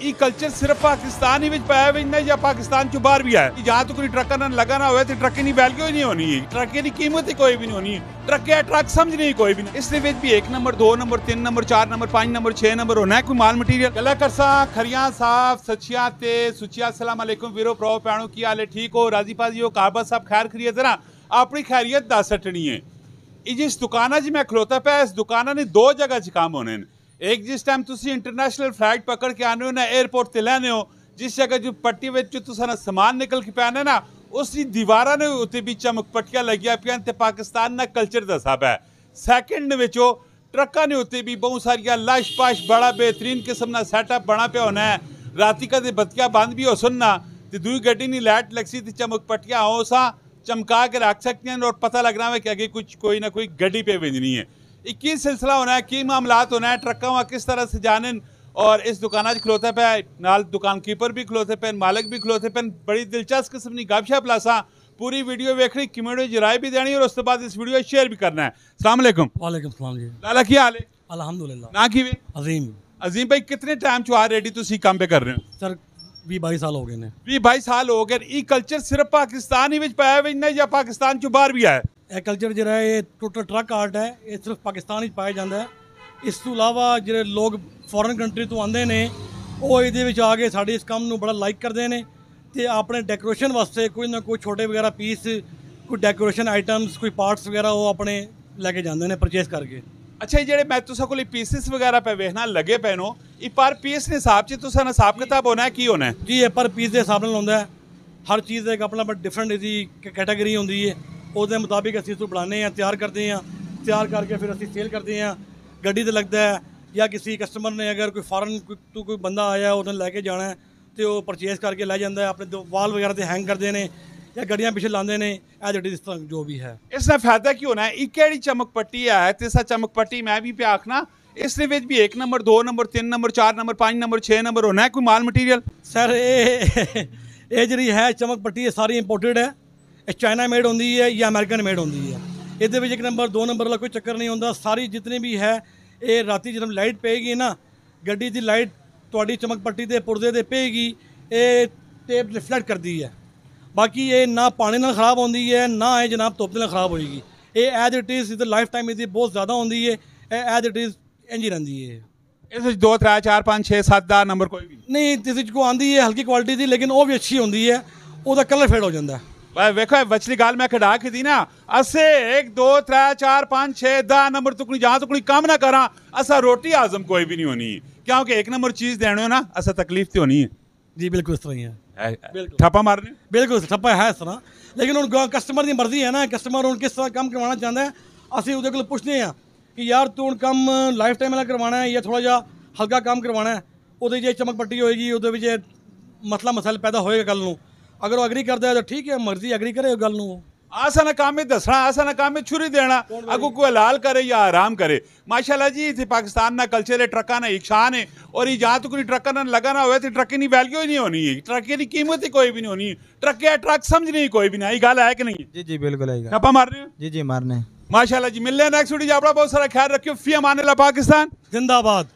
ये कल्चर सिर्फ पाकिस्तान ही पाया हुआ या पाकिस्तान चो बाहर भी है। जहाँ तो कोई ट्रक लगा ना हो तो ट्रक की वैल्यू ही नहीं होनी, ट्रक की कीमत ही कोई भी नहीं होनी, ट्रक है ट्रक समझ नहीं कोई भी नहीं। इसलिए भी 1 number 2 number 3 number 4 number 5 number 6 number होना है कोई माल मटीरियल गला करसा खरियां साफ सचिया ते सुचिया। अस्सलाम वालेकुम वीरो प्रो पैणो की हाल है, ठीक हो राजी पाजी हो काबा साहब खैर खरीद ना अपनी खैरियत दस सटनी है। जिस दुकाना च मैं खलोता पाया इस दुकाना ने 2 जगह च काम होने। एक जिस टाइम तुसी इंटरनेशनल फ्लाइट पकड़ के आने हो ना एयरपोर्ट ते लैने हो, जिस जगह जो पट्टी विच तुसा समान निकल के पाने ना उस दीवारा ने उत्ते भी चमक पट्टियां लगिया पियां ते पाकिस्तान ना कल्चर दसा है। सैकेंड विचो ट्रकां ने उत्ते भी बहुत सारिया लश पश बड़ा बेहतरीन किस्म का सैटअप बना पिया होना है। राती कदे बत्तियां बंद भी हो सुनना तो दूई गड्डी नी लाइट लगसी तो चमक पट्टियां हो सा चमका के रख सकते हैं और पता लगना है कि आगे कुछ कोई ना कोई गड्डी पे भेजनी है। 21 सिलसिला होना है, की मामलात होना है, ट्रका वहाँ किस तरह से जाने। और इस दुकान खलोते पे नाल दुकान कीपर भी खलोते पे मालिक भी खलोते पे बड़ी दिलचस्प किस्म की गपशप लासा। पूरी वीडियो वेखनी कमेंट च राय भी देनी और उसके बाद इस वीडियो शेयर भी करना है। अस्सलाम वालेकुम। वालेकुम सलाम जी। लाला की हाल है? अल्हम्दुलिल्लाह। ना की वे अजीम अजीम भाई कितने टाइम चो ऑलरेडी तुसी काम पे कर रहे हो? सर 20-22 साल हो गए ने। 20-22 साल हो गए। ये कल्चर सिर्फ पाकिस्तान ही पाया हुआ या पाकिस्तान चो बाहर भी है? ਇਹ ਕਲਚਰ ਜਿਹੜਾ ਇਹ ਟੋਟਲ ਟਰੱਕ ਆਰਟ ਹੈ ਇਹ ਸਿਰਫ ਪਾਕਿਸਤਾਨ ਵਿੱਚ ਪਾਇਆ ਜਾਂਦਾ ਹੈ। ਇਸ ਤੋਂ ਇਲਾਵਾ ਜਿਹੜੇ ਲੋਕ ਫੋਰਨ ਕੰਟਰੀ ਤੋਂ ਆਉਂਦੇ ਨੇ ਉਹ ਇਹਦੇ ਵਿੱਚ ਆ ਕੇ ਸਾਡੇ ਇਸ ਕੰਮ ਨੂੰ ਬੜਾ ਲਾਈਕ ਕਰਦੇ ਨੇ ਤੇ ਆਪਣੇ ਡੈਕੋਰੇਸ਼ਨ ਵਾਸਤੇ ਕੋਈ ਨਾ ਕੋਈ ਛੋਟੇ ਵਗੈਰਾ ਪੀਸ ਕੋਈ ਡੈਕੋਰੇਸ਼ਨ ਆਈਟਮਸ ਕੋਈ ਪਾਰਟਸ ਵਗੈਰਾ ਉਹ ਆਪਣੇ ਲੈ ਕੇ ਜਾਂਦੇ ਨੇ ਪਰਚੇਸ ਕਰਕੇ। अच्छा जेडे मैं तुसा कोई पीसिस वगैरह पे वेखना लगे पे नो ये पर पीस ने हिसाब से तुसा हिसाब किताब होना है की होना है? जी ये पर पीस के हिसाब नाल होंदा है। हर चीज़ का एक अपना डिफरेंट इसकी कैटेगरी होंदी है उसके मुताबिक असीं इसको बनाने हैं तैयार करते हैं तैयार करके फिर असीं सेल करते हैं। गड्डी ते लगता है या किसी कस्टमर ने अगर कोई फॉरन तो कोई बंदा आया उन्हें लैके जाना है तो वो परचेज करके लै जाता है अपने वाल वगैरह से हैंग करते हैं या गड्डियां पिछले लाते हैं एज इट इज जो भी है। इसका फायदा की होना है? एक केड़ी चमक पट्टी है तिसा चमक पट्टी मैं भी पे आखना इसने भी 1 number 2 number 3 number 4 number 5 number 6 number होना है कोई माल मटीरियल? सर ये जी है चमक पट्टी सारी इंपोर्टेड है, चाइना मेड होंगी है या अमेरिकन मेड होंगी है। ये 1 नंबर 2 नंबर वाला कोई चक्कर नहीं होता। सारी जितनी भी है ये राती जब लाइट पेगी ना गड्डी की लाइट थोड़ी चमक पट्टी के पुर्दे ते पेगी ये टेप रिफ्लैक्ट करती है। बाकी ये ना पानी नाल खराब होंगी है ना ये जनाब धुप नाल खराब होएगी। ये एज इट इज़ इधर लाइफ टाइम इसकी बहुत ज़्यादा होंगी है एज इट इज़ इंज ही रही है। इस 2 3 4 5 6 7 10 नंबर कोई भी नहीं इस को आँदी है हल्की क्वालिटी की लेकिन वो भी अच्छी होंगी है उसका कलर फेड हो जाता है। वेखो वचली गाल मैं कढ़ा के दी ना असे 1 2 3 4 5 6 10 नंबर तुकनी जहाँ तुकनी काम ना करा असा रोटी आजम कोई भी नहीं होनी क्योंकि 1 नंबर चीज़ देने हो ना असा तकलीफ तो होनी है। जी बिल्कुल इस तरह ही है। ठप्पा मारने बिल्कुल ठप्पा है इस तरह लेकिन उन कस्टमर की मर्जी है ना कस्टमर हूँ किस तरह काम करवाना चाहता है असं वो को पुछते हैं कि यार तू हूँ काम लाइफ टाइम वाला करवाना है या थोड़ा जा हल्का काम करवाना है वो जे चमक पट्टी होएगी वो मसला मसाइल पैदा होएगा कल नूं अगर वो अग्री करता है तो ठीक है मर्जी अग्री करे गल नूं आसा ना काम में दसना आसा ना काम में छुरी देना अगो कोई हलाल करे या आराम करे। माशाल्लाह जी इतने पाकिस्तान ना कल्चर है ट्रका ना एक शान है और ये जहाँ तो कोई ट्रका ना लगा ना हुआ तो ट्रक की वैल्यू ही नहीं होनी है, ट्रक की कीमत ही कोई भी नहीं होनी, ट्रक है ट्रक समझ नहीं कोई भी नहीं गल है कि नहीं? जी जी बिल्कुल है। ठप्पा मार रहे हो? जी जी मारने। माशाल्लाह जी मिलने नेक्स्ट वीडियो अपना बहुत सारा ख्याल रखियो। फी अमान अल्लाह पाकिस्तान जिंदाबाद।